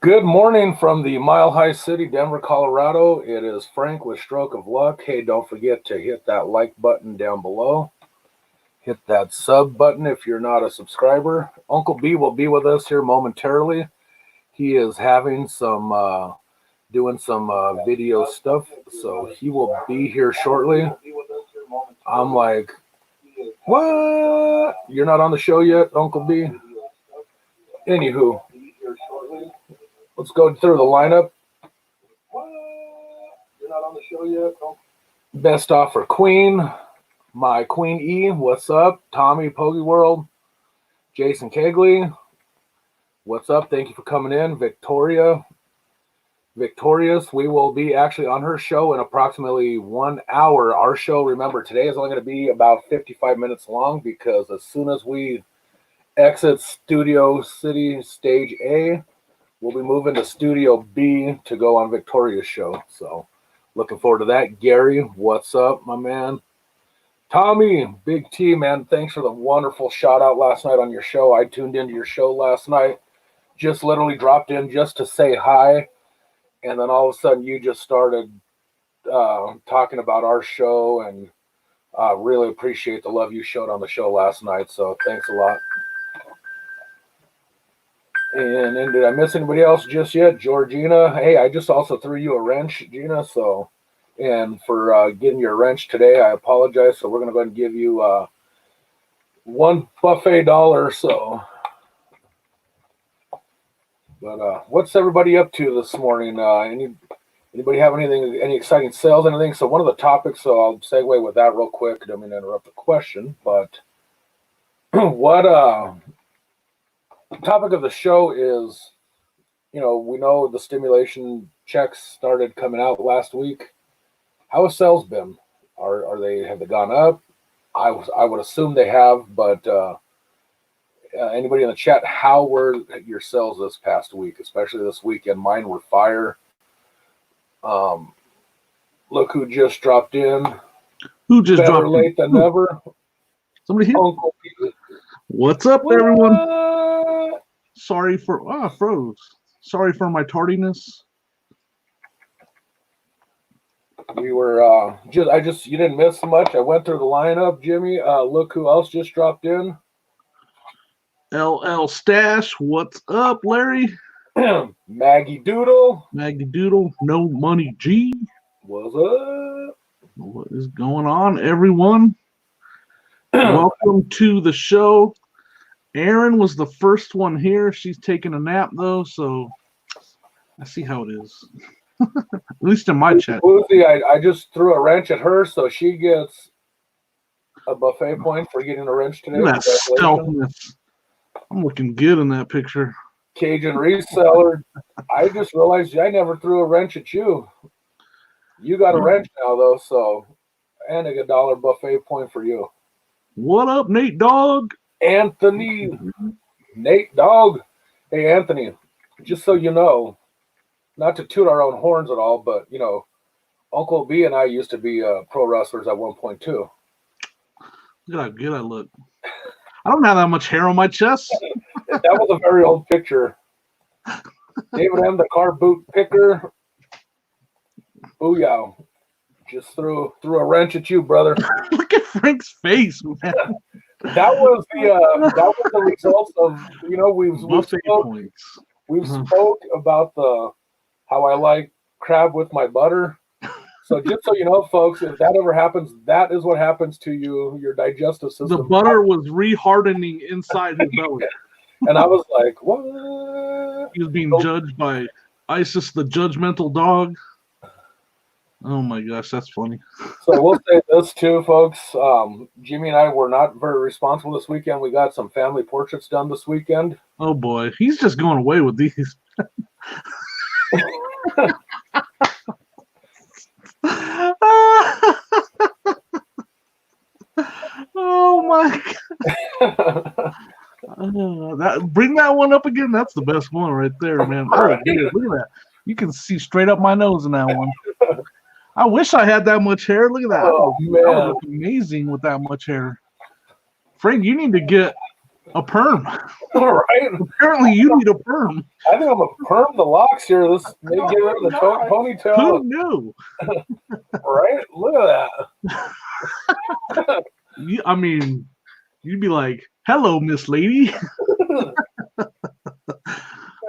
Good morning from the Mile High City, Denver, Colorado. It is Frank with Stroke of Luck. Hey, don't forget to hit that like button down below. Hit that sub button if you're not a subscriber. Uncle B will be with us here momentarily. He is having some, doing some video stuff, so he will be here shortly. I'm like, what? You're not on the show yet, Uncle B? Anywho, let's go through the lineup. You're not on the show yet? Best offer Queen, my Queen E, what's up? Tommy Pogie World, Jason Kegley, what's up? Thank you for coming in. Victorious, we will be actually on her show in approximately 1 hour. Our show, remember, today is only going to be about 55 minutes long because as soon as we exit Studio City Stage A, we'll be moving to Studio B to go on Victoria's show. So looking forward to that. Gary, what's up, my man? Tommy, Big T, man, thanks for the wonderful shout out last night on your show. I tuned into your show last night, just literally dropped in just to say hi. And then all of a sudden you just started talking about our show, and really appreciate the love you showed on the show last night. So thanks a lot. And then did I miss anybody else just yet? Georgina, hey, I just also threw you a wrench, Gina. So, and for getting your wrench today, I apologize. So we're going to go ahead and give you one buffet dollar. So, but what's everybody up to this morning? Anybody have anything, any exciting sales, anything? So one of the topics, so I'll segue with that real quick. I don't mean to interrupt the question, but what the topic of the show is, you know, we know the stimulation checks started coming out last week. How have sales been? Have they gone up? I would assume they have, but anybody in the chat, how were your sales this past week, especially this weekend? Mine were fire. Look who just dropped in. Who just Better dropped late in? than never. Somebody here. Uncle Pete. What's up, everyone? Sorry for froze. Sorry for my tardiness. We were you didn't miss much. I went through the lineup, Jimmy. Look who else just dropped in. LL Stash, what's up, Larry? Maggie Doodle. Maggie Doodle, No Money G. What's up? What is going on, everyone? Welcome to the show. Erin was the first one here. She's taking a nap, though, so I see how it is. At least in my chat. Boozy, I just threw a wrench at her, so she gets a buffet point for getting a wrench today. Look at that stealthiness. I'm looking good in that picture. Cajun Reseller, I just realized I never threw a wrench at you. You got a wrench now, though, so, and a $1 buffet point for you. What up, Nate Dogg? Anthony, Nate Dogg. Hey, Anthony, just so you know, not to toot our own horns at all, but, you know, Uncle B and I used to be pro wrestlers at one point, too. Look at how good I look. I don't have that much hair on my chest. That was a very old picture. David M., the car boot picker. Booyah. Just threw a wrench at you, brother. Look at Frank's face, man. That was the results of, you know, we've spoke about how I like crab with my butter. So just so you know, folks, if that ever happens, that is what happens to you, your digestive system. The butter was rehardening inside his belly. And I was like, what? He was being judged by Isis, the judgmental dog. Oh my gosh, that's funny. So we'll say this too, folks. Jimmy and I were not very responsible this weekend. We got some family portraits done this weekend. Oh boy, he's just going away with these. Oh my God. Bring that one up again. That's the best one right there, man. Oh, dude, look at that. You can see straight up my nose in that one. I wish I had that much hair. Look at that. Oh, man. That would look amazing with that much hair. Frank, you need to get A perm. All right. Apparently, you need a perm. I think I'm gonna perm the locks here. This may get rid of the ponytail. Who knew? Right? Look at that. I mean, you'd be like, "Hello, Miss Lady."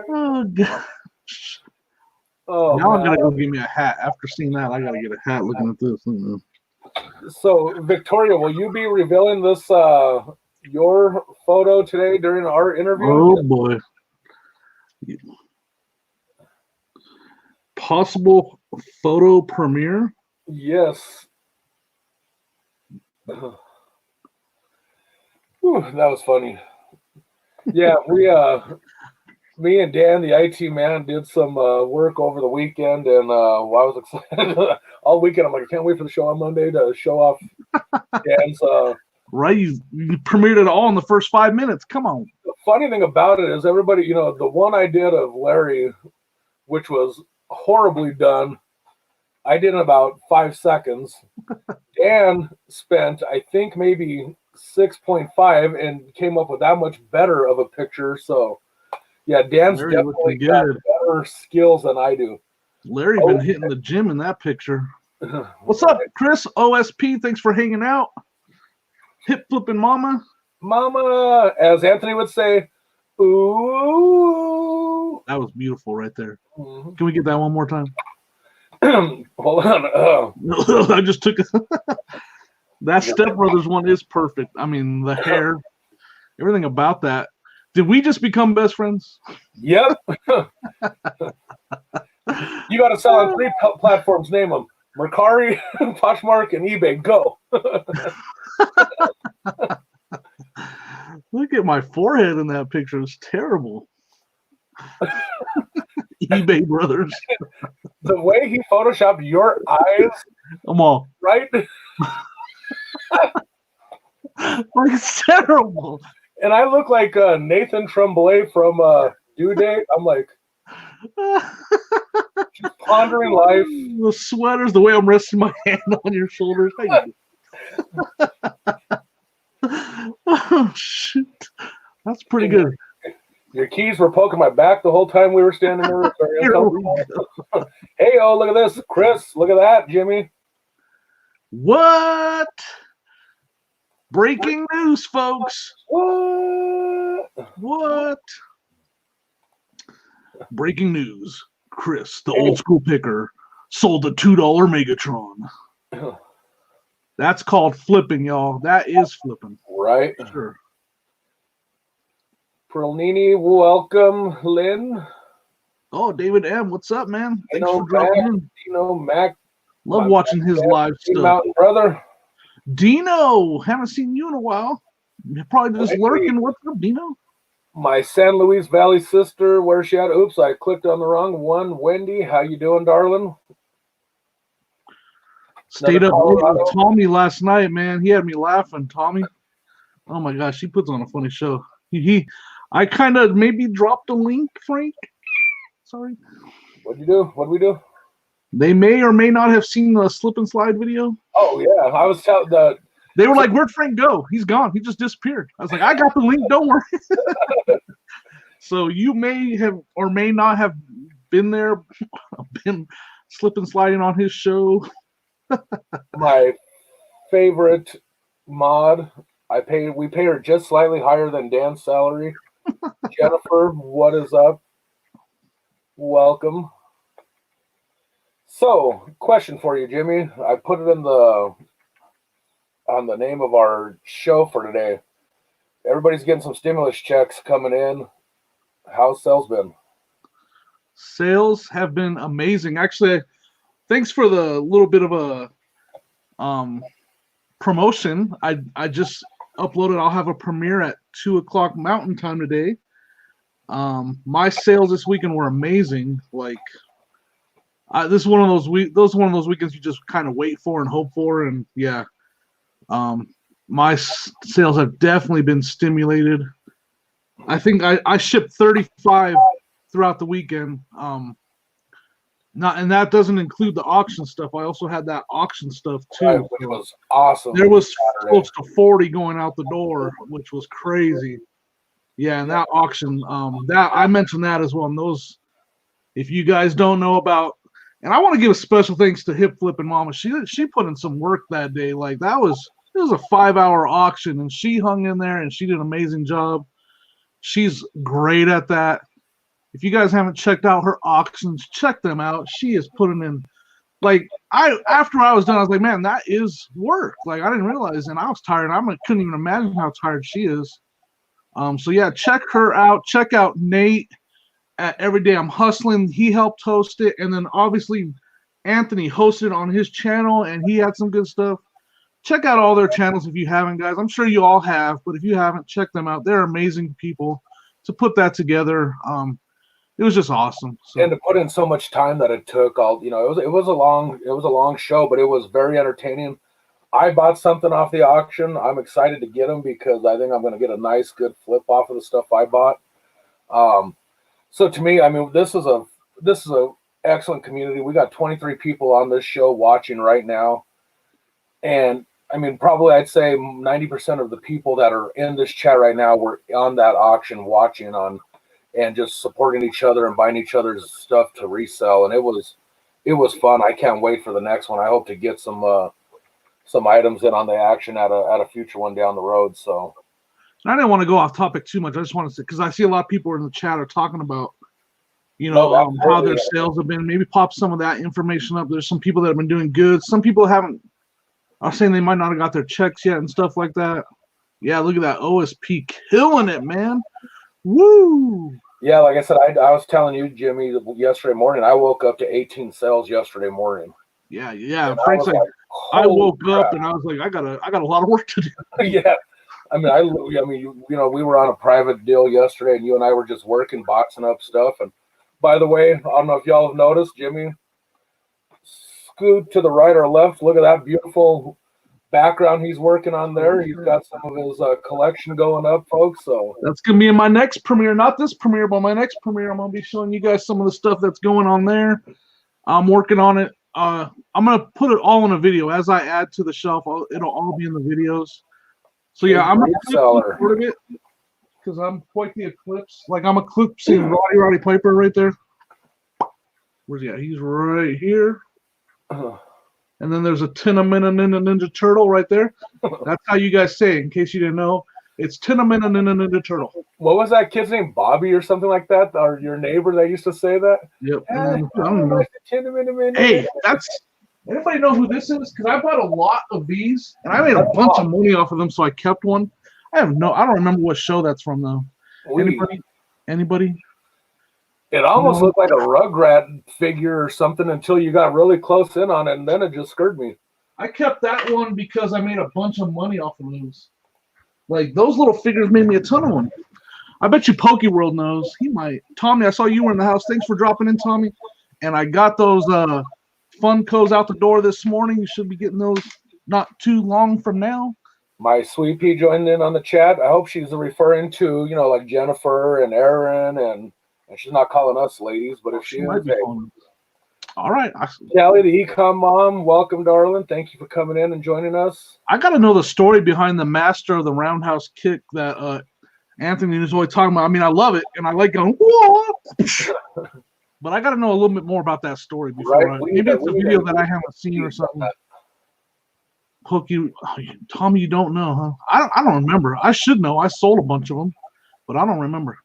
Oh gosh. Oh, now I'm gonna go get me a hat. After seeing that, I gotta get a hat. Looking at this. So, Victoria, will you be revealing this your photo today during our interview? Oh boy. Possible photo premiere? Yes. Whew, that was funny. Yeah, me and Dan, the IT man, did some work over the weekend, and I was excited all weekend. I'm like, I can't wait for the show on Monday to show off Dan's. Right, you premiered it all in the first 5 minutes. Come on. The funny thing about it is everybody, the one I did of Larry, which was horribly done, I did in about 5 seconds. Dan spent, I think, maybe 6.5 and came up with that much better of a picture. So, yeah, Dan's Larry definitely got better skills than I do. Larry been hitting the gym in that picture. What's up, Chris? OSP, thanks for hanging out. Hip flipping mama. Mama, as Anthony would say, ooh. That was beautiful right there. Mm-hmm. Can we get that one more time? Hold on. I just took it. That Step Brothers one is perfect. I mean, the hair, everything about that. Did we just become best friends? Yep. You got to sell on 3 platforms. Name them: Mercari, Poshmark, and eBay. Go. Look at my forehead in that picture. It's terrible. eBay Brothers. The way he photoshopped your eyes. I'm all right. Like, it's terrible. And I look like Nathan Tremblay from Due Date. I'm like, just pondering life. The sweaters, the way I'm resting my hand on your shoulders. Oh, shoot. That's pretty good. Your keys were poking my back the whole time we were standing there. Hey, oh, look at this. Chris, look at that, Jimmy. What? Breaking news, folks. What? Breaking news. Chris, the old school picker, sold a $2 Megatron. That's called flipping, y'all. That is flipping. Right. Sure. Perlini, welcome, Lynn. Oh, David M. What's up, man? Thanks for dropping in. Mac. Love watching his live stuff. Mountain brother. Dino, haven't seen you in a while. You're probably just lurking. What's up, Dino? My San Luis Valley sister, where's she at? Oops, I clicked on the wrong one. Wendy, how you doing, darling? Stayed up late with Tommy last night, man. He had me laughing, Tommy. Oh my gosh, he puts on a funny show. I kind of maybe dropped a link, Frank. Sorry. What'd you do? What'd we do? They may or may not have seen the slip and slide video. Oh yeah, I was telling the. They were like, "Where'd Frank go? He's gone. He just disappeared." I was like, "I got the link. Don't worry." So you may have or may not have been there, been slip and sliding on his show. My favorite mod. We pay her just slightly higher than Dan's salary. Jennifer, what is up? Welcome. So, question for you, Jimmy. I put it on the name of our show for today. Everybody's getting some stimulus checks coming in. How's sales been? Sales have been amazing. Actually, thanks for the little bit of a promotion. I just uploaded. I'll have a premiere at 2:00 Mountain Time today. My sales this weekend were amazing. Like, this is one of those weekends you just kind of wait for and hope for, and yeah, my sales have definitely been stimulated. I think I shipped 35 throughout the weekend. And that doesn't include the auction stuff. I also had that auction stuff too. Right, which was awesome. There was close to 40 going out the door, which was crazy. Yeah, and that auction, that I mentioned that as well. And those, if you guys don't know about, and I want to give a special thanks to Hip Flipping Mama. She put in some work that day. Like it was a 5-hour auction, and she hung in there and she did an amazing job. She's great at that. If you guys haven't checked out her auctions, check them out. She is putting in, like, after I was done, I was like, man, that is work. Like I didn't realize, and I was tired. I couldn't even imagine how tired she is. So yeah, check her out. Check out Nate at Every Day I'm Hustling. He helped host it, and then obviously Anthony hosted on his channel, and he had some good stuff. Check out all their channels if you haven't, guys. I'm sure you all have, but if you haven't, check them out. They're amazing people to put that together. It was just awesome. So. And to put in so much time that it took, it was a long show, but it was very entertaining. I bought something off the auction. I'm excited to get them because I think I'm going to get a nice, good flip off of the stuff I bought. So to me, I mean, this is a excellent community. We got 23 people on this show watching right now, and I mean, probably I'd say 90% of the people that are in this chat right now were on that auction watching on and just supporting each other and buying each other's stuff to resell, and it was fun. I can't wait for the next one. I hope to get some items in on the action at a future one down the road. So I didn't want to go off topic too much. I just want to say, because I see a lot of people in the chat are talking about, how their sales have been. Maybe pop some of that information up. There's some people that have been doing good. Some people haven't. Are saying they might not have got their checks yet and stuff like that. Yeah, look at that OSP killing it, man. Woo! Yeah, like I said, I was telling you, Jimmy, yesterday morning, I woke up to 18 sales yesterday morning. Yeah. Frank's like, I woke up and I was like, I got a lot of work to do. Yeah. I mean, we were on a private deal yesterday, and you and I were just working, boxing up stuff. And by the way, I don't know if y'all have noticed, Jimmy, scoot to the right or left. Look at that beautiful background he's working on there. He's got some of his collection going up, folks. So that's gonna be in my next premiere, not this premiere, but my next premiere. I'm gonna be showing you guys some of the stuff that's going on there. I'm working on it. I'm gonna put it all in a video as I add to the shelf. It'll all be in the videos. So yeah, I'm gonna clip part of it because I'm quite the eclipse. Like I'm eclipsing Roddy Piper right there. Where's he at? He's right here. And then there's a Tinamina Ninja Turtle right there. That's how you guys say it, in case you didn't know. It's Tinamina Ninja Turtle. What was that kid's name? Bobby or something like that? Or your neighbor that used to say that? Yep. I don't know. Hey, anybody know who this is? Because I bought a lot of these, and I made a bunch of money off of them, so I kept one. I don't remember what show that's from, though. Anybody? It almost looked like a Rugrat figure or something until you got really close in on it, and then it just scared me. I kept that one because I made a bunch of money off of those. Like, those little figures made me a ton of money. I bet you Poke World knows. He might. Tommy, I saw you were in the house. Thanks for dropping in, Tommy. And I got those Funkos out the door this morning. You should be getting those not too long from now. My sweet pea joined in on the chat. I hope she's referring to, like Jennifer and Aaron, and she's not calling us ladies, but if she is, hey. All right. Kelly, the Ecom Mom, welcome, darling. Thank you for coming in and joining us. I got to know the story behind the master of the roundhouse kick that Anthony was always talking about. I mean, I love it, and I like going, whoa! But I got to know a little bit more about that story before. Maybe it's a video that I haven't seen or something. Tommy, you don't know, huh? I don't remember. I should know. I sold a bunch of them, but I don't remember.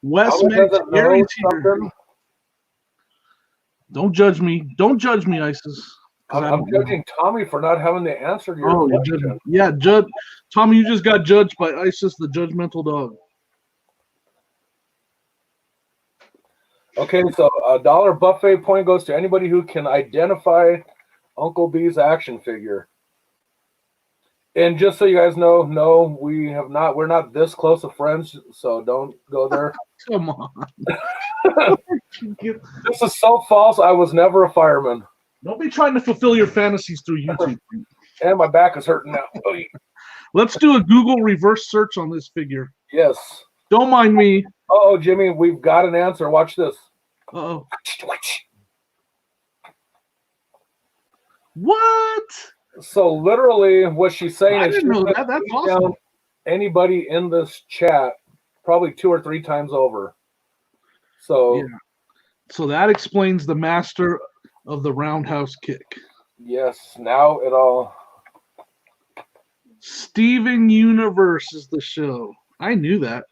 Westman Gary's here. Don't judge me. Don't judge me, Isis. I'm judging Tommy for not having the answer to your question. Yeah, Tommy, you just got judged by Isis, the judgmental dog. Okay, so a $1 buffet point goes to anybody who can identify Uncle B's action figure. And just so you guys know, no, we're not this close of friends, so don't go there. Come on. This is so false. I was never a fireman. Don't be trying to fulfill your fantasies through YouTube. And my back is hurting now. Let's do a Google reverse search on this figure. Yes. Don't mind me. Oh, Jimmy, we've got an answer. Watch this. Uh-oh. What? So literally what she's saying is that's awesome. Anybody in this chat probably 2 or 3 times over. So Yeah. So that explains the master of the roundhouse kick. yes, now it all. Steven Universe is the show. I knew that.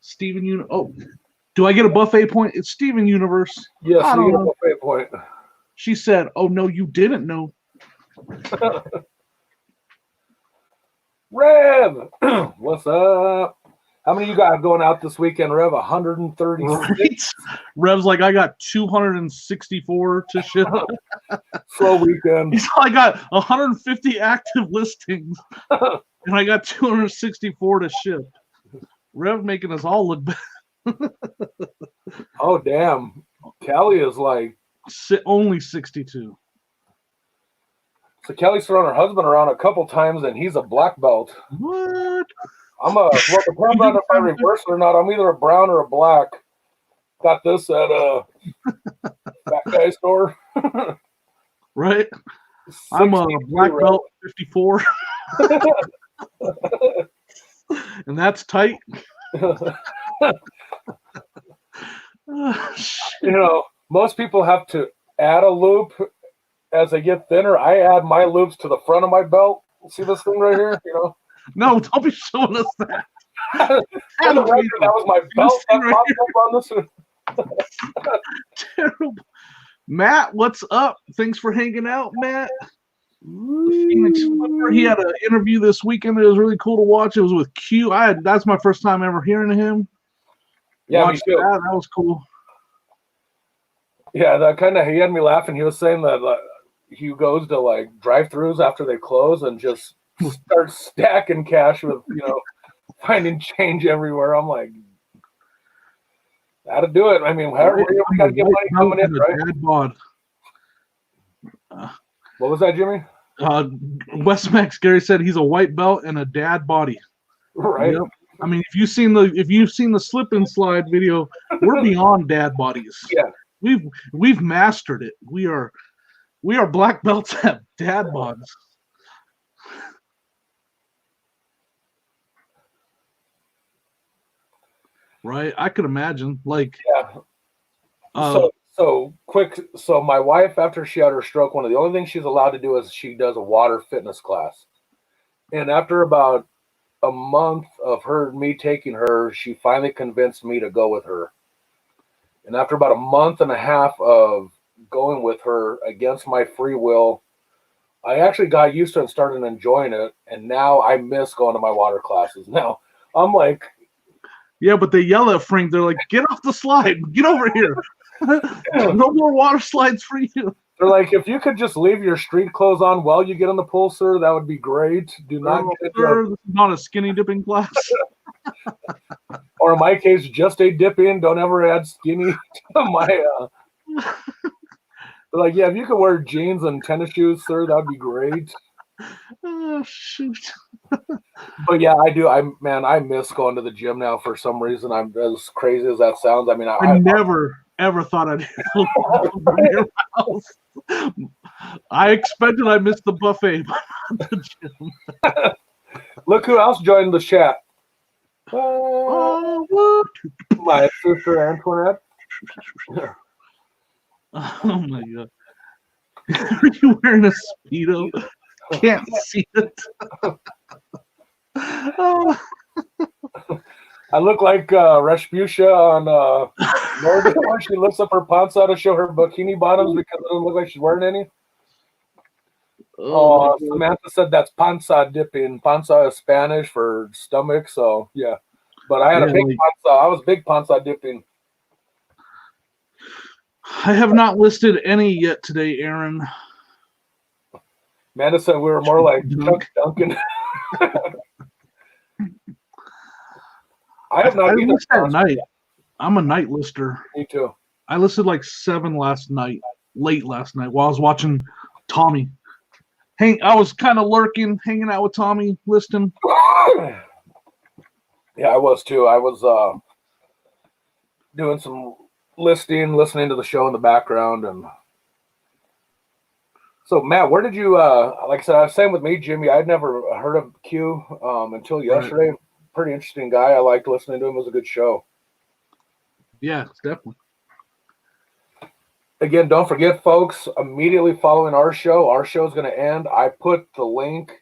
Steven Universe. Oh, do I get a buffet point? It's Steven Universe. Yes, I you don't get a know. buffet point. She said, "Oh no, you didn't know." Rev, what's up? How many you got going out this weekend, Rev? 136. Right? Rev's like, I got 264 to ship. Slow weekend. He's like, I got 150 active listings, and I got 264 to ship. Rev making us all look bad. Oh damn, Kelly is like Only 62. so. Kelly's thrown her husband around a couple times, and he's a black belt. What? Well, depends on if I reverse it or not. I'm either a brown or a black. Got this at a fat guy store. Right? I'm a black belt 54. And that's tight. Most people have to add a loop as they get thinner. I add my loops to the front of my belt. See this thing right here? No, don't be showing us that. For the record, that was my belt that popped up on this. Terrible. Matt, what's up? Thanks for hanging out, Matt. Phoenix Flipper. He had an interview this weekend. It was really cool to watch. It was with Q. That's my first time ever hearing him. Yeah, me too. That was cool. Yeah, he had me laughing. He was saying that he goes to like drive-throughs after they close and just starts stacking cash with finding change everywhere. I'm like, how to do it? I mean, however you got to get money coming in, right? Dad bod. What was that, Jimmy? West Max Gary said he's a white belt and a dad body. Right. Yep. I mean, if you've seen the slip and slide video, we're beyond dad bodies. Yeah. We've mastered it. We are black belts at dad bods. Right? I could imagine. Like, yeah. So my wife, after she had her stroke, one of the only things she's allowed to do is she does a water fitness class. And after about a month of me taking her, she finally convinced me to go with her. And after about a month and a half of going with her against my free will, I actually got used to it and started enjoying it. And now I miss going to my water classes. Now I'm like, yeah, but they yell at Frank. They're like, get off the slide. Get over here. No more water slides for you. They're like, if you could just leave your street clothes on while you get in the pool, sir, that would be great. Do not get sir, this is not a skinny dipping class. Or in my case, just a dip in. Don't ever add skinny to my. They're like, yeah, if you could wear jeans and tennis shoes, sir, that would be great. Oh shoot. But yeah, I do. I miss going to the gym now for some reason. I'm as crazy as that sounds. I mean, I never ever thought I'd from your house. I expected I missed the buffet, but not the gym. Look who else joined the chat. My sister Antoinette. Oh my god. Are you wearing a Speedo? Can't see it. Oh. I look like Rasputia on Northern when she lifts up her panza to show her bikini bottoms because it doesn't look like she's wearing any. Oh, Samantha said that's panza dipping. Panza is Spanish for stomach, so yeah. But I had a big panza. I was big panza dipping. I have not listed any yet today, Aaron. Amanda said we were more like Chuck Duncan. I have not list at night. I'm a night lister. Me too. I listed like 7 late last night while I was watching Tommy. I was kind of lurking, hanging out with Tommy, listing. Yeah, I was too. I was doing some listing, listening to the show in the background, and So Matt, where did you? Like I said, same with me, Jimmy. I'd never heard of Q until yesterday. Right. Pretty interesting guy. I liked listening to him. It was a good show. Yeah, definitely. Again, don't forget, folks, immediately following our show is going to end. I put the link.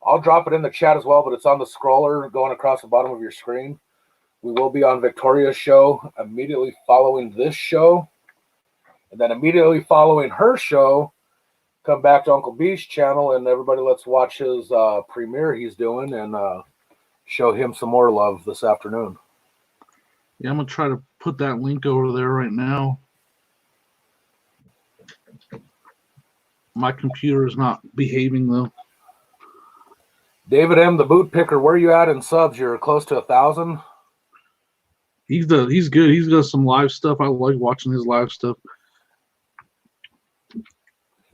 I'll drop it in the chat as well, but it's on the scroller going across the bottom of your screen. We will be on Victoria's show immediately following this show. And then immediately following her show, come back to Uncle B's channel, and everybody let's watch his premiere he's doing and show him some more love this afternoon. Yeah, I'm going to try to put that link over there right now. My computer is not behaving, though. David M., the boot picker, where are you at in subs? You're close to 1,000? He's good. He's got some live stuff. I like watching his live stuff.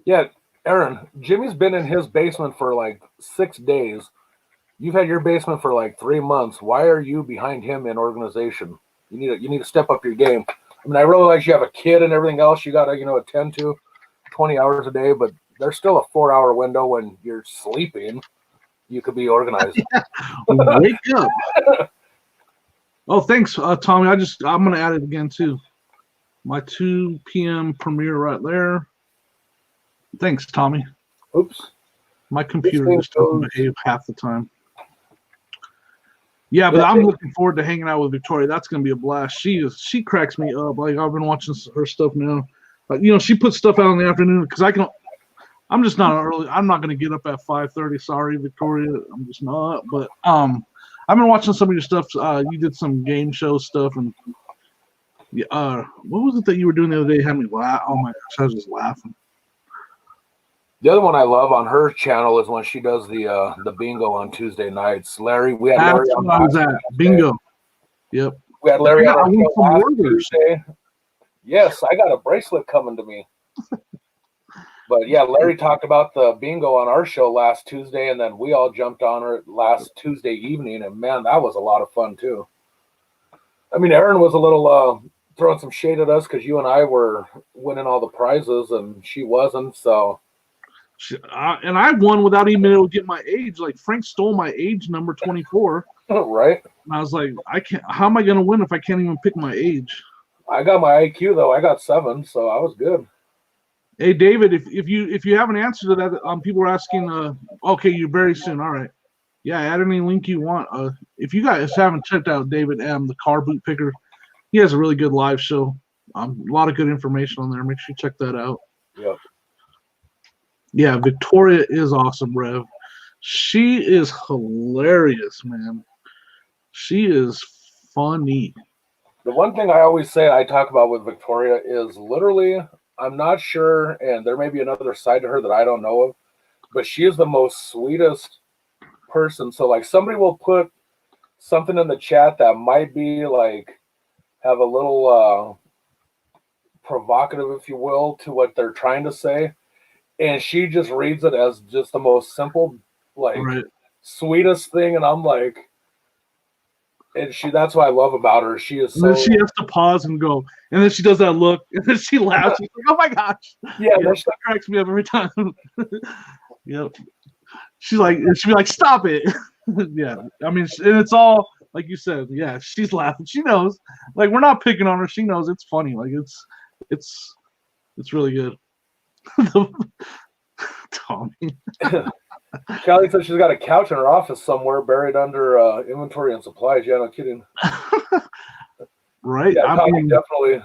Yeah, Aaron, Jimmy's been in his basement for like 6 days. You've had your basement for like 3 months. Why are you behind him in organization? You need to step up your game. I mean, I realize you have a kid and everything else you got to, attend to 20 hours a day, but there's still a 4-hour window when you're sleeping. You could be organized. Wake up. Oh, thanks, Tommy. I'm going to add it again, too. My 2 p.m. premiere right there. Thanks, Tommy. Oops. My computer just doesn't behave half the time. Yeah, but I'm looking forward to hanging out with Victoria. That's going to be a blast. She cracks me up. Like, I've been watching her stuff now. She puts stuff out in the afternoon because I'm just not early. I'm not going to get up at 5:30. Sorry, Victoria. I'm just not. But I've been watching some of your stuff. You did some game show stuff, and what was it that you were doing the other day? Had me laugh. Oh my gosh, I was just laughing. The other one I love on her channel is when she does the bingo on Tuesday nights. Larry, we had Larry on. That's what I was at. Bingo. Yep. We had Larry on our show last Tuesday. Yes, I got a bracelet coming to me. But yeah, Larry talked about the bingo on our show last Tuesday, and then we all jumped on her last Tuesday evening, and man, that was a lot of fun too. I mean, Aaron was a little throwing some shade at us because you and I were winning all the prizes, and she wasn't. So, and I won without even able to get my age. Like Frank stole my age number 24. Right. And I was like, I can't. How am I going to win if I can't even pick my age? I got my IQ though. I got 7, so I was good. Hey David, if you have an answer to that, people are asking. Okay, you're very soon. All right. Yeah, add any link you want. If you guys haven't checked out David M, the car boot picker, he has a really good live show. A lot of good information on there. Make sure you check that out. Yep. Yeah, Victoria is awesome, Rev. She is hilarious, man. She is funny. The one thing I always say I talk about with Victoria is literally, I'm not sure, and there may be another side to her that I don't know of, but she is the most sweetest person. So like somebody will put something in the chat that might be like have a little provocative, if you will, to what they're trying to say, and she just reads it as just the most simple, like sweetest thing, and I'm like, and that's what I love about her. She is so. And then she has to pause and go, and then she does that look, and then she laughs. She's like, "Oh my gosh!" Yeah, that cracks me up every time. Yep. She'll be like, "Stop it!" Yeah, I mean, and it's all like you said. Yeah, she's laughing. She knows. Like we're not picking on her. She knows it's funny. Like it's really good. Tommy. Callie said she's got a couch in her office somewhere buried under inventory and supplies. Yeah, no kidding. Right? Yeah, I mean, definitely.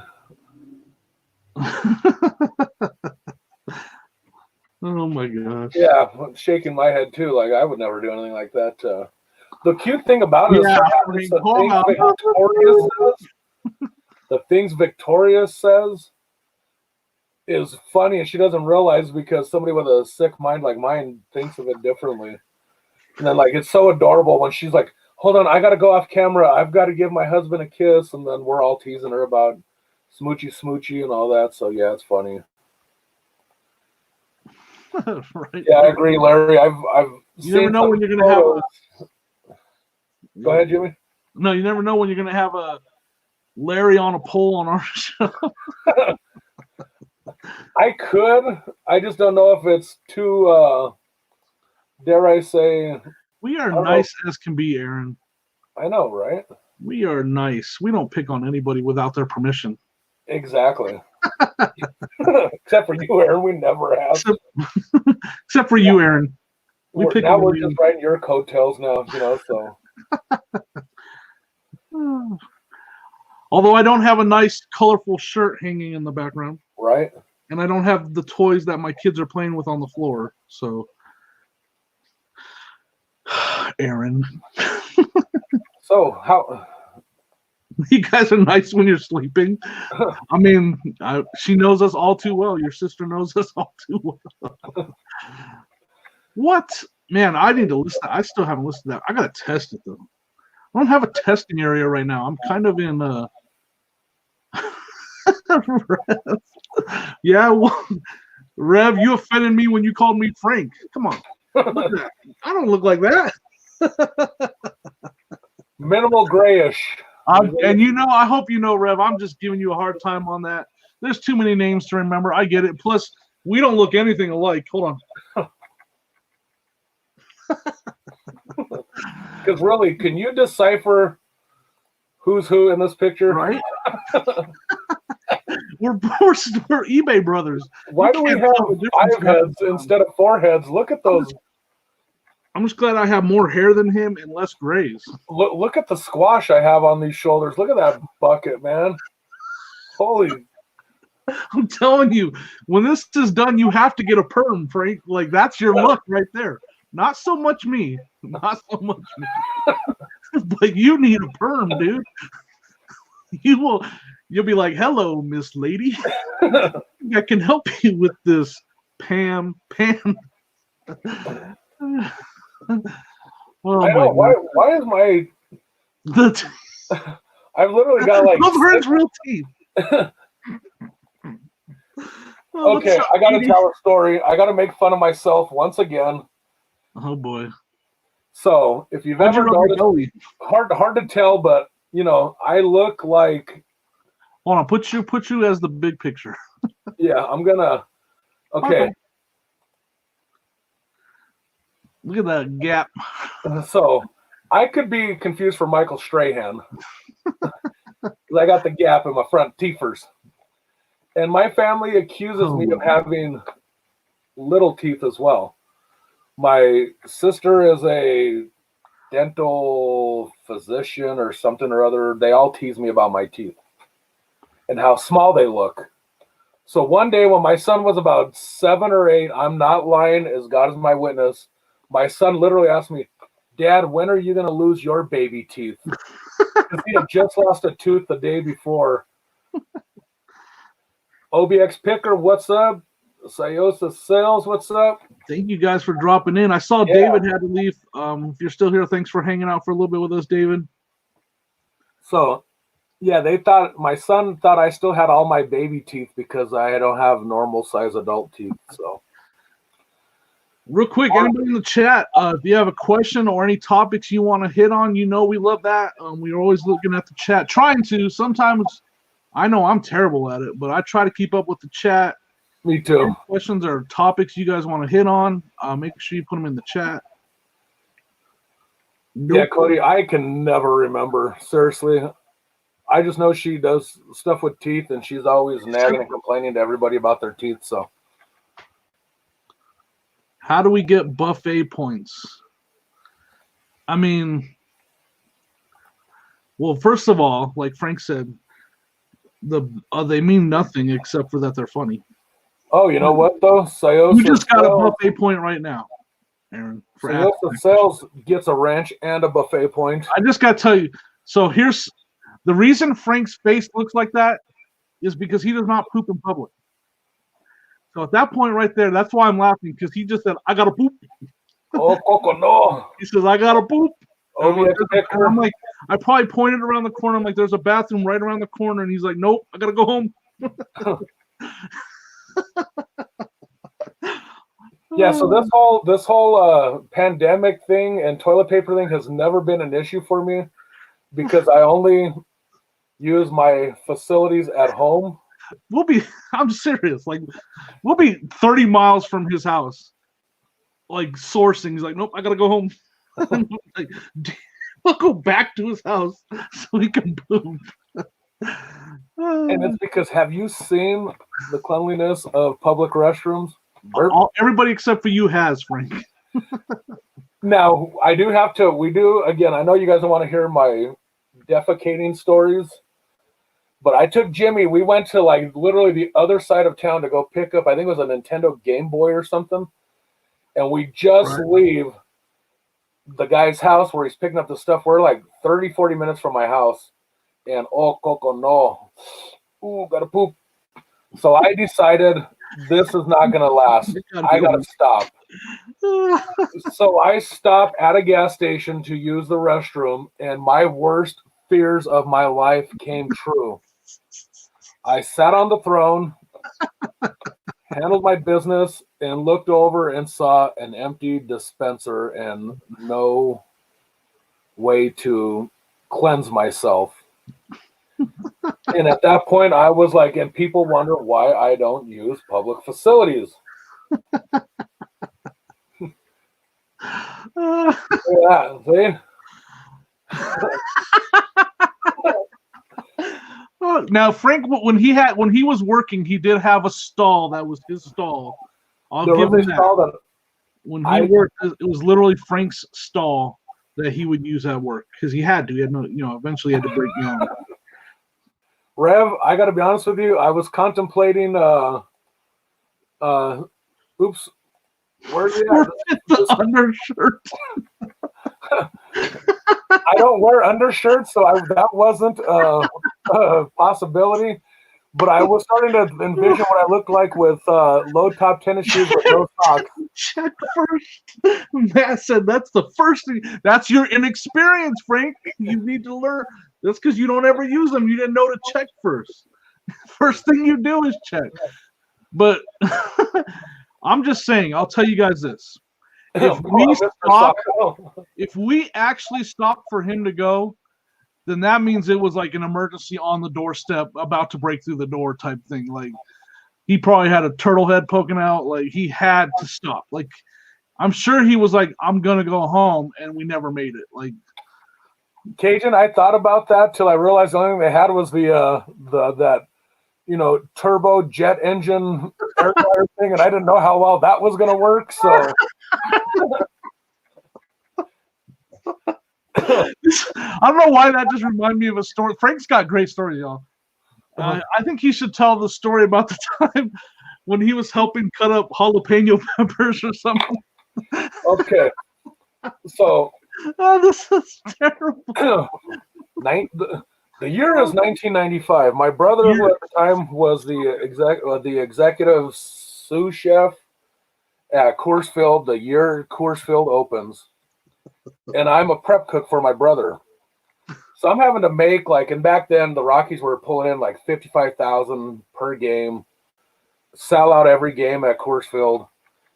Oh my gosh. Yeah, I'm shaking my head too. Like I would never do anything like that. The cute thing about it is the things Victoria says is funny, and she doesn't realize because somebody with a sick mind like mine thinks of it differently. And then like it's so adorable when she's like, hold on, I gotta go off camera, I've got to give my husband a kiss, and then we're all teasing her about smoochy and all that. So yeah, it's funny. Right. Yeah, I agree, Larry. I've you never know when you're gonna have Go ahead, Jimmy. No, you never know when you're gonna have a Larry on a pole on our show. I could. I just don't know if it's too, dare I say, We are I don't know. nice as can be, Aaron. I know, right? We are nice. We don't pick on anybody without their permission. Exactly. Except for you, Aaron. We never have. Except for you, Aaron. We pick Now on we're you. just riding your coattails now, so. Although I don't have a nice, colorful shirt hanging in the background. Right. And I don't have the toys that my kids are playing with on the floor. So, Aaron. So, how... You guys are nice when you're sleeping. I mean, she knows us all too well. Your sister knows us all too well. What? Man, I need to listen. I still haven't listened to that. I got to test it, though. I don't have a testing area right now. I'm kind of in Rev. Yeah, well, Rev, you offended me when you called me Frank. Come on. Look at that. I don't look like that. Minimal grayish. And I hope you know, Rev, I'm just giving you a hard time on that. There's too many names to remember. I get it. Plus, we don't look anything alike. Hold on. Because really, can you decipher who's who in this picture? Right? we're eBay brothers. Why do we have 5 heads instead of 4 heads? Look at those. I'm just glad I have more hair than him and less grays. Look at the squash I have on these shoulders. Look at that bucket, man. Holy. I'm telling you, when this is done, you have to get a perm, Frank. Like, that's your look right there. Not so much me. Not so much me. But you need a perm, dude. You'll be like, hello, Miss Lady. I can help you with this, Pam. Oh, I know. Why is my... I've literally got like... Those real teeth. Okay, I got to tell a story. I got to make fun of myself once again. Oh, boy. So, if you've ever noticed... Hard to tell, but, I look like... Hold on, put you as the big picture. Yeah, I'm going to... Okay. Look at that gap. So, I could be confused for Michael Strahan. I got the gap in my front teethers. And my family accuses me of having little teeth as well. My sister is a dental physician or something or other. They all tease me about my teeth and how small they look. So one day when my son was about 7 or 8, I'm not lying, as God is my witness, my son literally asked me, Dad, when are you going to lose your baby teeth? Because he had just lost a tooth the day before. OBX Picker, what's up? Sayosa Sales, what's up? Thank you guys for dropping in. I saw David had to leave. If you're still here, thanks for hanging out for a little bit with us, David. So, yeah, my son thought I still had all my baby teeth because I don't have normal size adult teeth. So, real quick, anybody in the chat, if you have a question or any topics you want to hit on, we love that. We're always looking at the chat, trying to. Sometimes I know I'm terrible at it, but I try to keep up with the chat. Me too. Any questions or topics you guys want to hit on, make sure you put them in the chat. Yeah, Cody, I can never remember. Seriously. I just know she does stuff with teeth, and she's always nagging and complaining to everybody about their teeth. So, how do we get buffet points? I mean, well, first of all, like Frank said, they mean nothing except for that they're funny. Oh, you know what though? You just got a buffet point right now, Aaron. Sayosa Sales gets a ranch and a buffet point. I just got to tell you. So here's the reason Frank's face looks like that is because he does not poop in public. So at that point right there, that's why I'm laughing, because he just said, I got to poop. Oh, Coco, no. He says, I got to poop. I'm like, I probably pointed around the corner. I'm like, there's a bathroom right around the corner. And he's like, nope, I got to go home. Yeah, so this whole pandemic thing and toilet paper thing has never been an issue for me because I only use my facilities at home. we'll be. I'm serious. Like, we'll be 30 miles from his house, like sourcing. He's like, nope, I gotta go home. Like, we'll go back to his house so he can poop. And it's because, have you seen the cleanliness of public restrooms? Everybody except for you has, Frank. Now, I do have to, we do, again, I know you guys don't want to hear my defecating stories, but I took Jimmy, we went to like literally the other side of town to go pick up, I think it was a Nintendo Game Boy or something, and we just leave the guy's house where he's picking up the stuff. We're like 30, 40 minutes from my house, and oh, Coco, no. Ooh, gotta poop. So I decided this is not going to last. I got to stop. So I stopped at a gas station to use the restroom, and my worst fears of my life came true. I sat on the throne, handled my business, and looked over and saw an empty dispenser and no way to cleanse myself. And at that point, I was like, and people wonder why I don't use public facilities. Yeah, see? Now, Frank, when he was working, he did have a stall that was his stall. I'll give him that. When he worked, it was literally Frank's stall that he would use at work because he had to. He had no, eventually he had to break down. Rev, I got to be honest with you. I was contemplating. Oops, where's the undershirt? I don't wear undershirts, so that wasn't a possibility. But I was starting to envision what I looked like with low-top tennis shoes with no socks. Check first. Matt said that's the first thing. That's your inexperience, Frank. You need to learn. That's because you don't ever use them. You didn't know to check first. First thing you do is check. But I'm just saying, I'll tell you guys this. If we actually stopped for him to go, then that means it was like an emergency on the doorstep, about to break through the door type thing. Like, he probably had a turtle head poking out. Like, he had to stop. Like, I'm sure he was like, I'm going to go home, and we never made it. Like, Cajun, I thought about that till I realized the only thing they had was that turbo jet engine air fryer thing, and I didn't know how well that was going to work. So I don't know why that just reminded me of a story. Frank's got great stories, y'all. I think he should tell the story about the time when he was helping cut up jalapeno peppers or something. Okay, so. This is terrible. The year is 1995. My brother, who at the time was the executive sous chef at Coors Field, the year Coors Field opens, and I'm a prep cook for my brother. So I'm having to make and back then the Rockies were pulling in like $55,000 per game, sell out every game at Coors Field.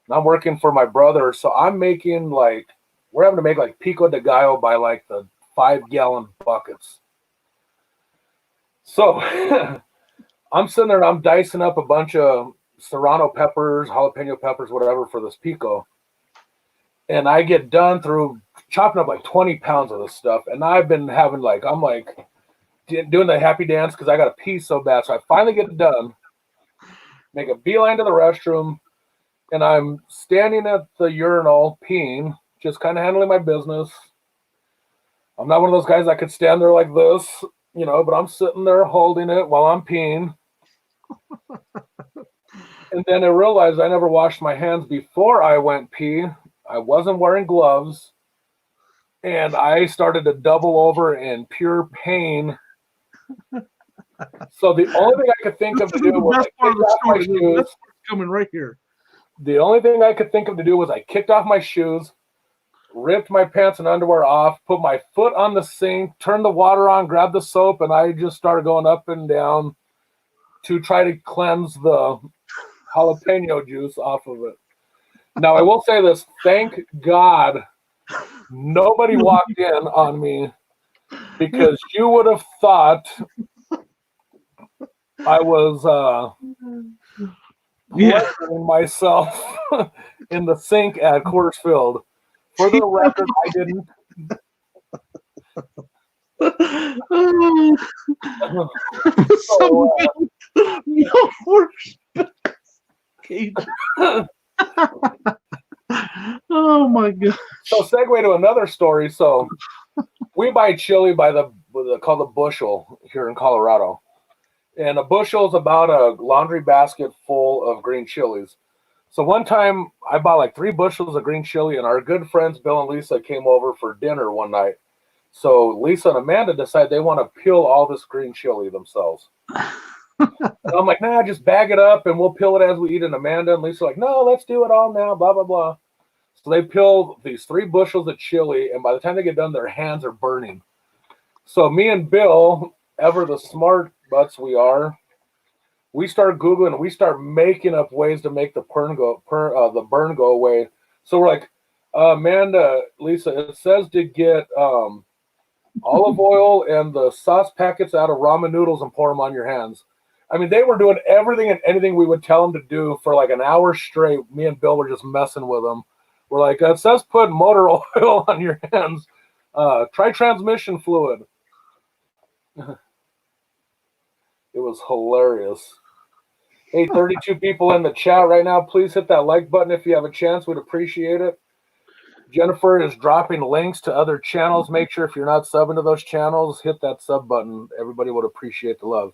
And I'm working for my brother, so I'm making we're having to make pico de gallo by the 5-gallon buckets. So I'm sitting there and I'm dicing up a bunch of serrano peppers, jalapeno peppers, whatever for this pico. And I get done through chopping up 20 pounds of this stuff. And I've been having I'm doing the happy dance because I got to pee so bad. So I finally get it done, make a beeline to the restroom, and I'm standing at the urinal peeing, just kind of handling my business. I'm not one of those guys that could stand there like this, but I'm sitting there holding it while I'm peeing. And then I realized I never washed my hands before I went pee. I wasn't wearing gloves. And I started to double over in pure pain. So the only thing I could think of to do was I kicked off my shoes. Coming right here. The only thing I could think of to do was I kicked off my shoes, ripped my pants and underwear off, put my foot on the sink, turned the water on, grabbed the soap, and I just started going up and down to try to cleanse the jalapeno juice off of it. Now, I will say this. Thank God nobody walked in on me, because you would have thought I was Yeah. pleasuring myself in the sink at Coors Field. For the record, I didn't. Some So, milk works. Cage. Oh my god. so segue to another story. So we buy chili by called the bushel here in Colorado. And a bushel is about a laundry basket full of green chilies. So one time I bought like 3 bushels of green chili, and our good friends Bill and Lisa came over for dinner one night. So Lisa and Amanda decide they want to peel all this green chili themselves. And I'm like, nah, just bag it up and we'll peel it as we eat it. And Amanda and Lisa are like, no, let's do it all now, blah, blah, blah. So they peel these 3 bushels of chili, and by the time they get done, their hands are burning. So me and Bill, ever the smart butts we are, we start Googling and we start making up ways to make the burn go away. So we're like, Amanda, Lisa, it says to get olive oil and the sauce packets out of ramen noodles and pour them on your hands. I mean, they were doing everything and anything we would tell them to do for like an hour straight. Me and Bill were just messing with them. We're like, it says put motor oil on your hands. Try transmission fluid. It was hilarious. Hey, 32 people in the chat right now. Please hit that like button if you have a chance. We'd appreciate it. Jennifer is dropping links to other channels. Make sure if you're not subbing to those channels, hit that sub button. Everybody would appreciate the love.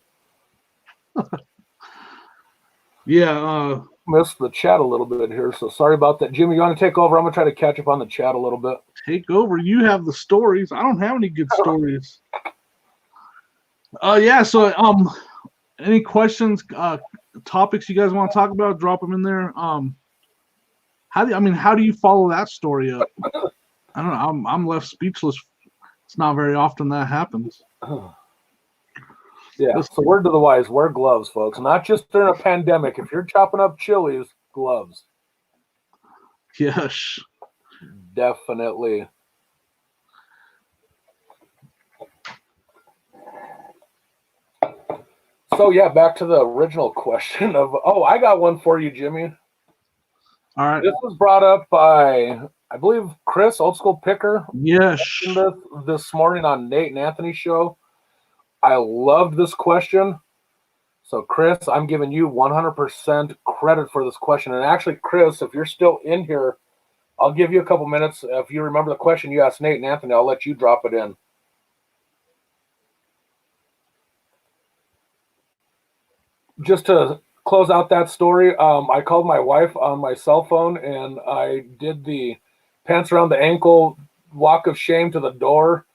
Yeah. Missed the chat a little bit here, so sorry about that. Jimmy, you want to take over? I'm going to try to catch up on the chat a little bit. Take over. You have the stories. I don't have any good stories. Yeah, so any questions, topics you guys want to talk about, drop them in there. How do you follow that story up? I don't know. I'm left speechless. It's not very often that happens. Yeah, so word to the wise, wear gloves, folks. Not just during a pandemic. If you're chopping up chilies, gloves. Yes. Definitely. So, yeah, back to the original question of, I got one for you, Jimmy. All right. This was brought up by, I believe, Chris, Old School Picker. Yes. This morning on Nate and Anthony's show. I loved this question. So, Chris, I'm giving you 100% credit for this question. And actually, Chris, if you're still in here, I'll give you a couple minutes. If you remember the question you asked Nate and Anthony, I'll let you drop it in. Just to close out that story, I called my wife on my cell phone, and I did the pants around the ankle walk of shame to the door,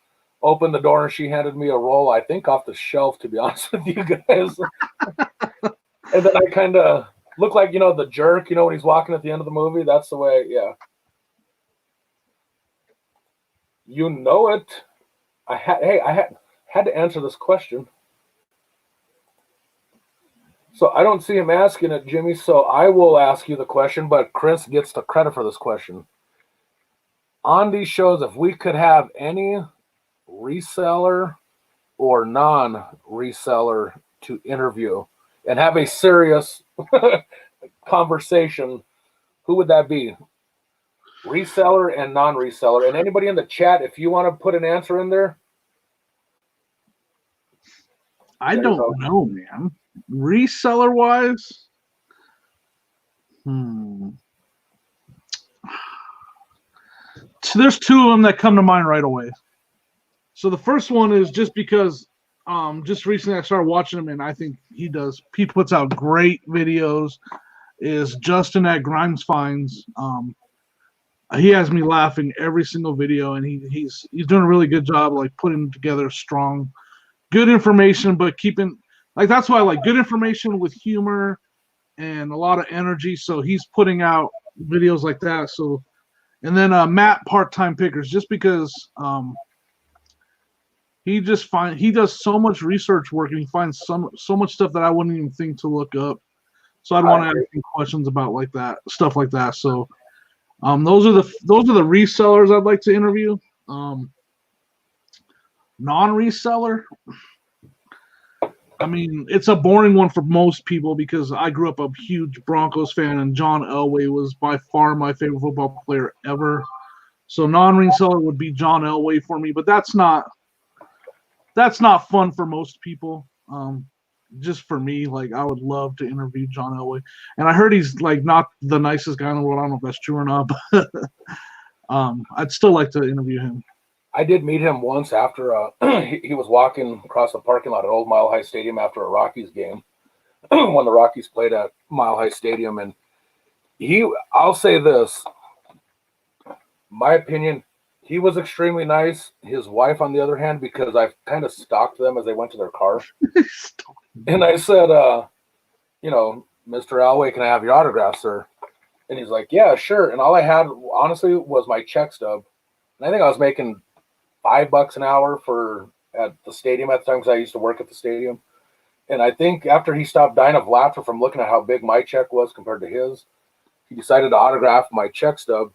opened the door, and she handed me a roll, I think off the shelf, to be honest with you guys. And then I kind of looked like, the jerk, when he's walking at the end of the movie. That's the way, yeah. You know it. I had to answer this question. So I don't see him asking it, Jimmy, so I will ask you the question, but Chris gets the credit for this question. On these shows, if we could have any reseller or non-reseller to interview and have a serious conversation, who would that be? Reseller and non-reseller. And anybody in the chat, if you want to put an answer in there. I don't know, man. Reseller wise, So there's 2 of them that come to mind right away. So the first one is just because just recently I started watching him, and I think he puts out great videos, is Justin at Grimes Finds. He has me laughing every single video, and he's doing a really good job like putting together strong, good information, but keeping that's why I like good information with humor and a lot of energy. So he's putting out videos like that. So, and then Matt Part-Time Pickers, just because he does so much research work, and he finds so much stuff that I wouldn't even think to look up. So I'd want to ask him questions about stuff like that. So those are the resellers I'd like to interview. Non-reseller. I mean, it's a boring one for most people because I grew up a huge Broncos fan, and John Elway was by far my favorite football player ever. So non-ring seller would be John Elway for me, but that's not fun for most people. Just for me, like I would love to interview John Elway, and I heard he's like not the nicest guy in the world. I don't know if that's true or not, but I'd still like to interview him. I did meet him once after he was walking across the parking lot at Old Mile High Stadium after a Rockies game when the Rockies played at Mile High Stadium, and I'll say this, my opinion, he was extremely nice. His wife, on the other hand, because I've kind of stalked them as they went to their car. And I said, you know, Mr. Elway, can I have your autograph, sir? And he's like, yeah, sure. And all I had, honestly, was my check stub. And I think I was making $5 an hour at the stadium at the time because I used to work at the stadium. And I think after he stopped dying of laughter from looking at how big my check was compared to his, he decided to autograph my check stub.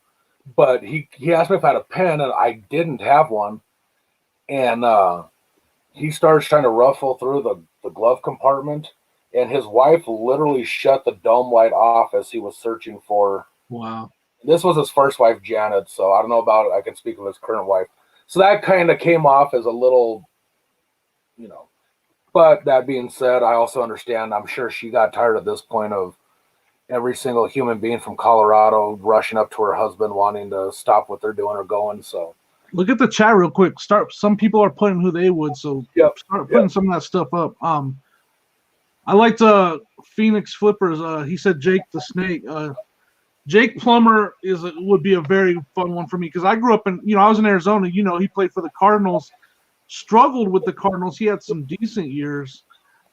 But he asked me if I had a pen, and I didn't have one. And he starts trying to ruffle through the glove compartment, and his wife literally shut the dome light off as he was searching for. Wow. This was his first wife, Janet, so I don't know about it. I can speak of his current wife. So that kind of came off as a little, you know. But that being said, I also understand, I'm sure she got tired at this point of every single human being from Colorado rushing up to her husband wanting to stop what they're doing or going. So look at the chat real quick. Some people are putting who they would, so start putting some of that stuff up. I liked Phoenix Flippers. He said Jake the Snake. Jake Plummer would be a very fun one for me because I grew up I was in Arizona. You know, he played for the Cardinals, struggled with the Cardinals. He had some decent years.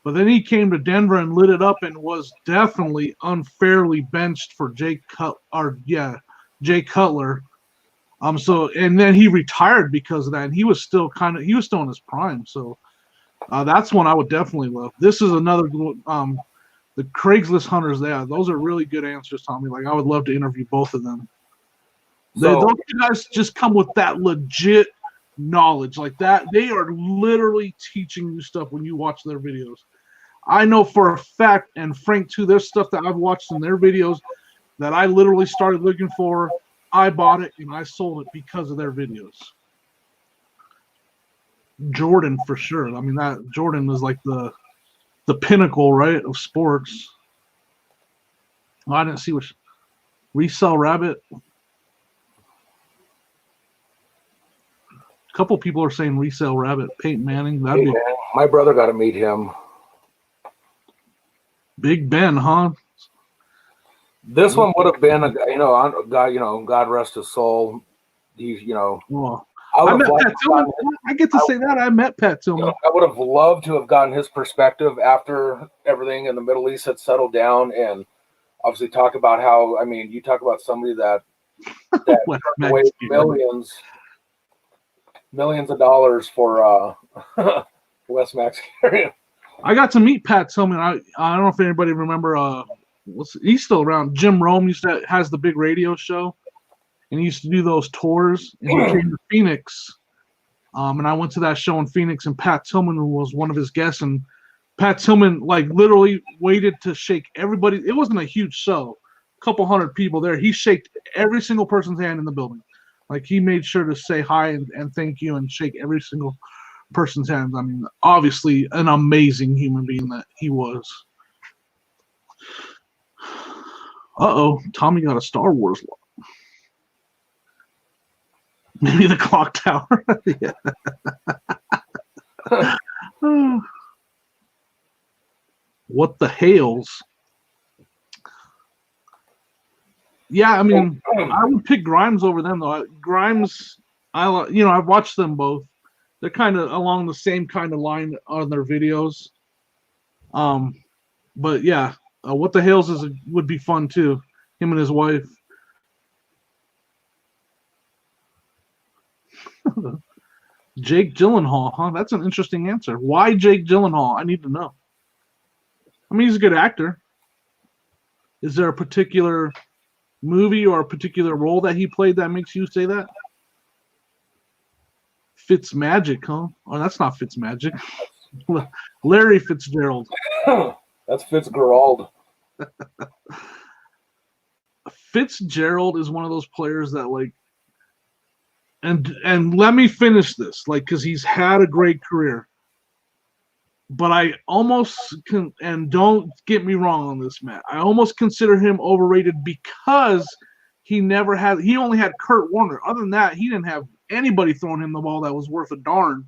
But then he came to Denver and lit it up and was definitely unfairly benched for Jay Cutler. And then he retired because of that. And he was still in his prime. So that's one I would definitely love. This is another the Craigslist hunters. Those are really good answers, Tommy. Like I would love to interview both of them. Those guys just come with that legit knowledge like that. They are literally teaching you stuff when you watch their videos. I know for a fact, and Frank too, there's stuff that I've watched in their videos that I literally started looking for. I bought it and I sold it because of their videos. Jordan for sure. I mean, that Jordan was like the pinnacle, right, of sports. I didn't see which Resell Rabbit. A couple people are saying Resell Rabbit. Peyton Manning. My brother got to meet him. Big Ben, huh? This one would have been, God rest his soul. He's, Well, I met Pat Tillman. I get to say that. I met Pat Tillman. I would have loved to have gotten his perspective after everything in the Middle East had settled down, and obviously talk about how, you talk about somebody that turned away millions of dollars for West Max area. I got to meet Pat Tillman. I don't know if anybody remember. He's still around. Jim Rome has the big radio show, and he used to do those tours. And he came to Phoenix, and I went to that show in Phoenix. And Pat Tillman was one of his guests. And Pat Tillman literally waited to shake everybody. It wasn't a huge show, a couple hundred people there. He shaked every single person's hand in the building. Like he made sure to say hi and thank you and shake every single person's hands. I mean, obviously an amazing human being that he was. Uh-oh, Tommy got a Star Wars lock. Maybe the clock tower. What the Hales? Yeah, I mean, I would pick Grimes over them though. Grimes, I've watched them both. They're kind of along the same kind of line on their videos. But yeah, What the Hales would be fun too. Him and his wife. Jake Gyllenhaal, huh? That's an interesting answer. Why Jake Gyllenhaal? I need to know. I mean, he's a good actor. Is there a particular movie or a particular role that he played that makes you say that? Fitzmagic, huh? Oh, that's not Fitzmagic. Larry Fitzgerald. That's Fitzgerald. Fitzgerald is one of those players that like, and let me finish this, like, because he's had a great career. But I almost can, and don't get me wrong on this, Matt. I almost consider him overrated because he only had Kurt Warner. Other than that, he didn't have anybody throwing him the ball that was worth a darn.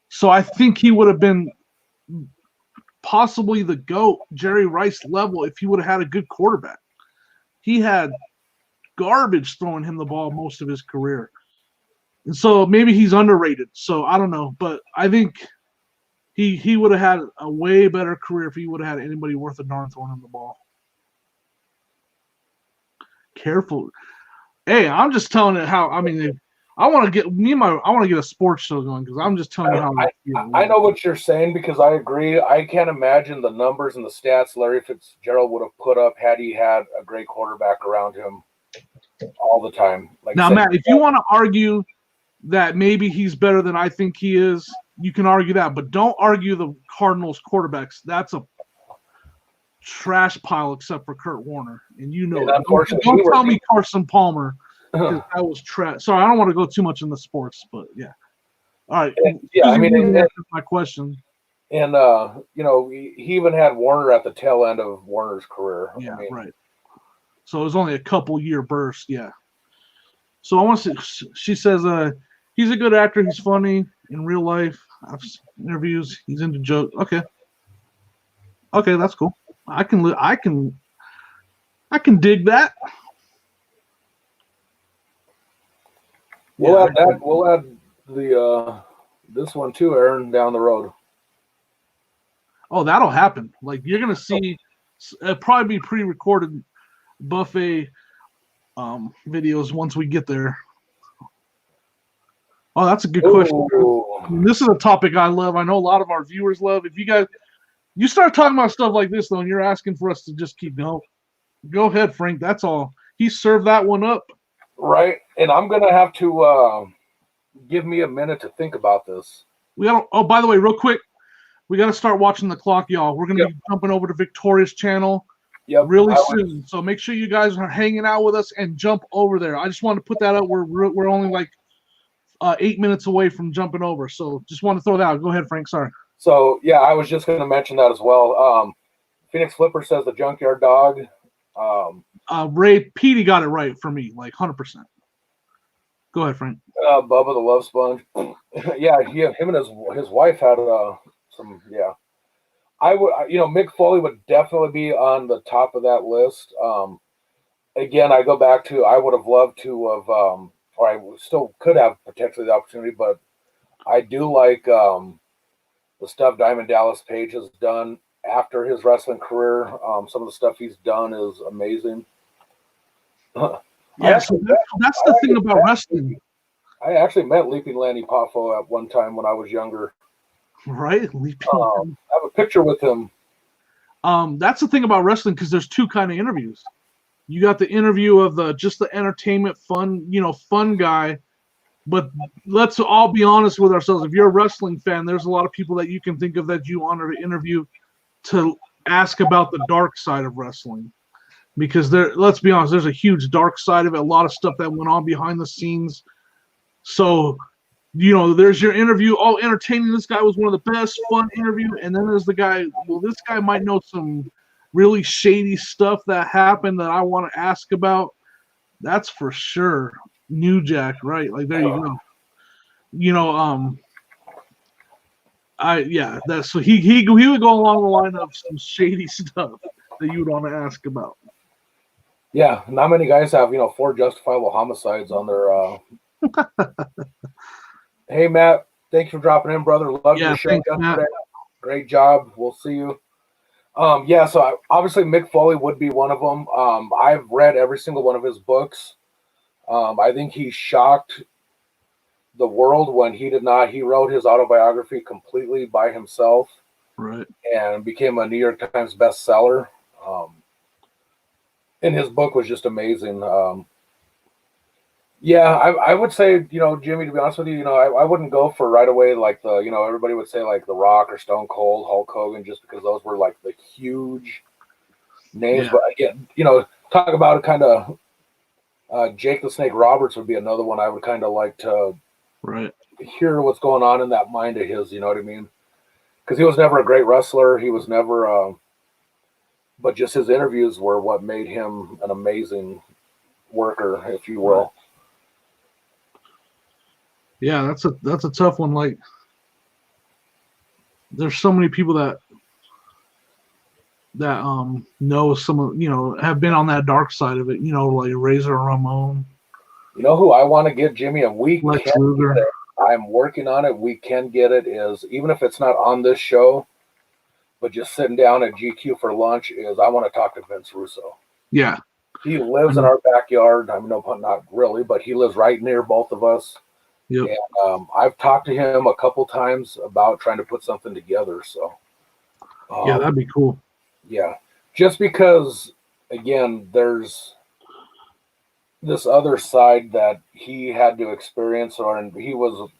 So I think he would have been possibly the GOAT, Jerry Rice level, if he would have had a good quarterback. He had garbage throwing him the ball most of his career. And so maybe he's underrated. So I don't know. But I think he would have had a way better career if he would have had anybody worth a darn throwing him the ball. Careful. Hey, I'm just telling it how, I mean, I want to get a sports show going because I'm just telling you how I feel. I know what you're saying because I agree. I can't imagine the numbers and the stats Larry Fitzgerald would have put up had he had a great quarterback around him all the time. Like now, Matt, if you want to argue that maybe he's better than I think he is, you can argue that, but don't argue the Cardinals quarterbacks. That's a trash pile except for Kurt Warner, and you know it. Don't tell me Carson Palmer. That was trash. Sorry, I don't want to go too much into sports, but yeah. All right. Yeah, I mean, that's my question. And you know, he even had Warner at the tail end of Warner's career. Yeah, I mean, right. So it was only a couple year burst. Yeah. So I want to see. She says, he's a good actor. He's funny in real life. I've seen interviews. He's into jokes. Okay. Okay, that's cool. I can dig that. We'll add that. We'll add the this one too, Aaron, down the road. Oh, that'll happen. Like you're gonna see, probably be pre-recorded buffet videos once we get there. Oh, that's a good question. I mean, this is a topic I love. I know a lot of our viewers love. If you start talking about stuff like this though, and you're asking for us to just keep going, go ahead, Frank. That's all. He served that one up. Right, and I'm gonna have to give me a minute to think about this. Oh, by the way, real quick, we got to start watching the clock, y'all. We're gonna be jumping over to Victoria's channel really soon. So make sure you guys are hanging out with us and jump over there. I just want to put that out. We're only like 8 minutes away from jumping over. So just want to throw that out. Go ahead, Frank. Sorry. So yeah, I was just gonna mention that as well. Phoenix Flipper says the Junkyard Dog. Ray Petey got it right for me, like 100%. Go ahead, Frank. Bubba the Love Sponge. Yeah, him and his wife had some. Yeah, I would. Mick Foley would definitely be on the top of that list. Again, I go back to I would have loved to have, or I still could have potentially the opportunity, but I do like the stuff Diamond Dallas Page has done after his wrestling career. Some of the stuff he's done is amazing. Yeah, so that's the thing about wrestling. I actually met Leaping Lanny Poffo at one time when I was younger. Right? I have a picture with him. That's the thing about wrestling because there's two kind of interviews. You got the interview of just the entertainment fun guy. But let's all be honest with ourselves. If you're a wrestling fan, there's a lot of people that you can think of that you honor to interview to ask about the dark side of wrestling. Because let's be honest, there's a huge dark side of it, a lot of stuff that went on behind the scenes. So, there's your interview. Oh, entertaining. This guy was one of the best, fun interview. And then there's the guy, well, this guy might know some really shady stuff that happened that I want to ask about. That's for sure. New Jack, right? Like, there you go. So he would go along the line of some shady stuff that you would want to ask about. Yeah, not many guys have 4 justifiable homicides on their. Hey Matt, thanks for dropping in, brother. Love your show yesterday. Great job. We'll see you. So obviously Mick Foley would be one of them. I've read every single one of his books. I think he shocked the world when he did not. He wrote his autobiography completely by himself, right? And became a New York Times bestseller. And his book was just amazing. Yeah, I would say, Jimmy, to be honest with you, I wouldn't go for right away like everybody would say like The Rock or Stone Cold, Hulk Hogan, just because those were like the huge names. Yeah. But again, talk about kind of Jake the Snake Roberts would be another one I would kind of like to Right. hear what's going on in that mind of his. You know what I mean? Because he was never a great wrestler. He was never, but just his interviews were what made him an amazing worker, if you will. Yeah, that's a tough one. Like, there's so many people that know some of have been on that dark side of it. Like Razor Ramon. You know who I want to get, Jimmy, and we Lex can Luger. get it. I'm working on it. We can get it. Is even if it's not on this show, but just sitting down at GQ for lunch, is I want to talk to Vince Russo. Yeah. He lives in our backyard. I mean, no, not really, but he lives right near both of us. Yep. And I've talked to him a couple times about trying to put something together. So, yeah, that'd be cool. Yeah, just because, again, there's this other side that he had to experience, and he was,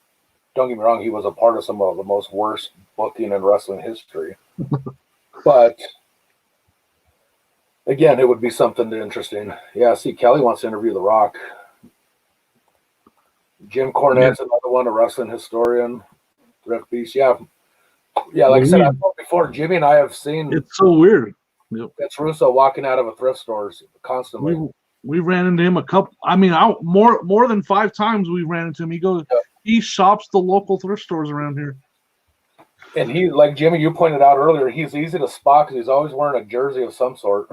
don't get me wrong, he was a part of some of the most worst booking in wrestling history. But again, it would be something interesting. Yeah, see, Kelly wants to interview The Rock. Jim Cornette's another one, a wrestling historian. Thrift Beast, yeah, like I said, I've told before, Jimmy and I have seen. It's so weird. Yep. Vince Russo walking out of a thrift store constantly. We ran into him a couple. I mean, more than 5 times we ran into him. He goes, he shops the local thrift stores around here. And he, like Jimmy, you pointed out earlier, he's easy to spot because he's always wearing a jersey of some sort.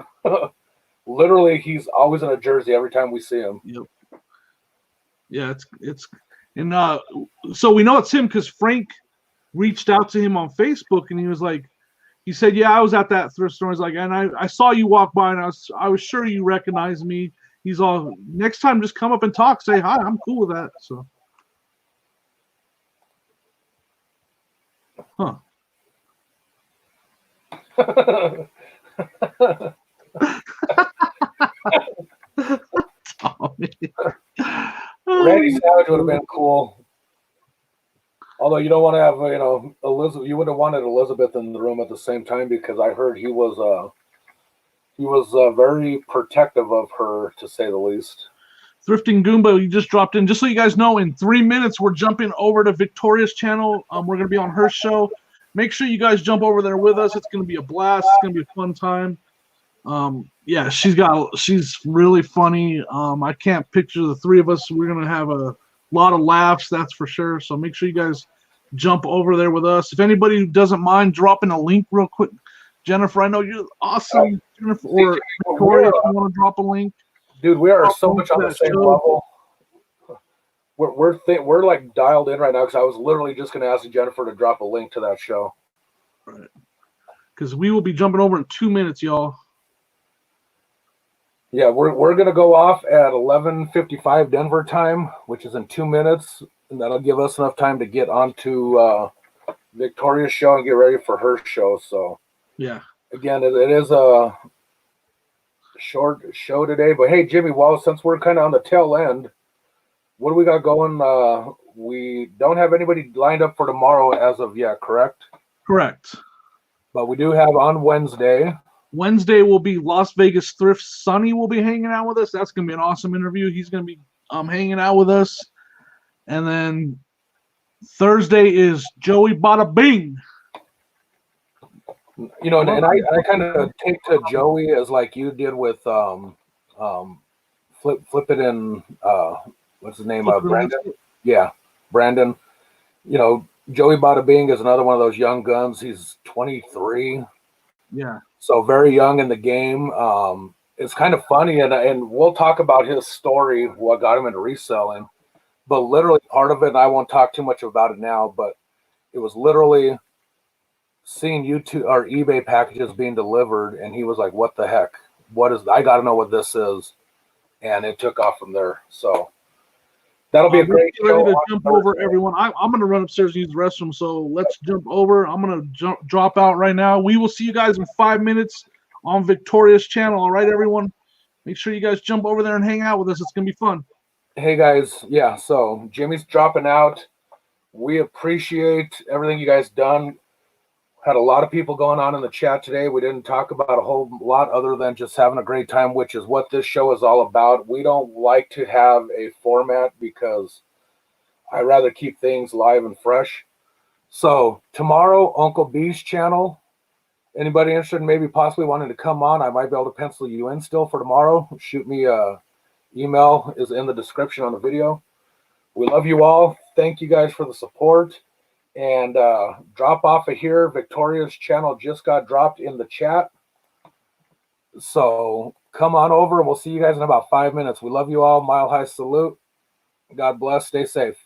Literally, he's always in a jersey every time we see him. Yep. Yeah, it's and so we know it's him because Frank reached out to him on Facebook and he was like, he said, "Yeah, I was at that thrift store." He's like, "And I saw you walk by, and I was sure you recognized me." He's all, "Next time, just come up and talk, say hi. I'm cool with that." So, huh? Randy Savage would have been cool. Although you don't want to have, Elizabeth. You would have wanted Elizabeth in the room at the same time because I heard he was very protective of her, to say the least. Thrifting Goomba, you just dropped in. Just so you guys know, in 3 minutes, we're jumping over to Victoria's channel. We're going to be on her show. Make sure you guys jump over there with us. It's going to be a blast. It's going to be a fun time. Yeah, she's really funny. I can't picture the 3 of us. We're going to have a lot of laughs, that's for sure. So make sure you guys jump over there with us. If anybody doesn't mind dropping a link real quick, Jennifer, I know you're awesome. Jennifer, or Victoria, if you want to drop a link. Dude, we are so much on the same level. We're like dialed in right now because I was literally just going to ask Jennifer to drop a link to that show. Right. Because we will be jumping over in 2 minutes, y'all. Yeah, we're going to go off at 11:55 Denver time, which is in 2 minutes, and that'll give us enough time to get onto Victoria's show and get ready for her show. So, yeah, again, it is a short show today. But hey, Jimmy, well, since we're kind of on the tail end, what do we got going? We don't have anybody lined up for tomorrow as of yet, correct? Correct. But we do have on Wednesday. Wednesday will be Las Vegas Thrift. Sonny will be hanging out with us. That's going to be an awesome interview. He's going to be hanging out with us. And then Thursday is Joey Bada Bing. And I kind of take to Joey as like you did with Flip It in what's his name? Brandon. Yeah, Brandon. Joey Bada Bing is another one of those young guns. He's 23. Yeah. So very young in the game. It's kind of funny, and we'll talk about his story, what got him into reselling. But literally part of it, and I won't talk too much about it now, but it was literally seeing YouTube or eBay packages being delivered, and he was like, "What the heck? I got to know what this is," and it took off from there. So that'll be a great show. Ready to jump over, everyone. I'm going to run upstairs and use the restroom, so let's jump over. I'm going to drop out right now. We will see you guys in 5 minutes on Victoria's channel. All right, everyone? Make sure you guys jump over there and hang out with us. It's going to be fun. Hey guys, yeah, so Jimmy's dropping out. We appreciate everything you guys done. Had a lot of people going on in the chat today. We didn't talk about a whole lot other than just having a great time, which is what this show is all about. We don't like to have a format because I rather keep things live and fresh. So tomorrow, Uncle B's channel. Anybody interested in maybe possibly wanting to come on? I might be able to pencil you in still for tomorrow. Shoot me a email is in the description on the video. We love you all. Thank you guys for the support. And drop off of here. Victoria's channel just got dropped in the chat. So come on over and we'll see you guys in about 5 minutes. We love you all. Mile high salute. God bless. Stay safe.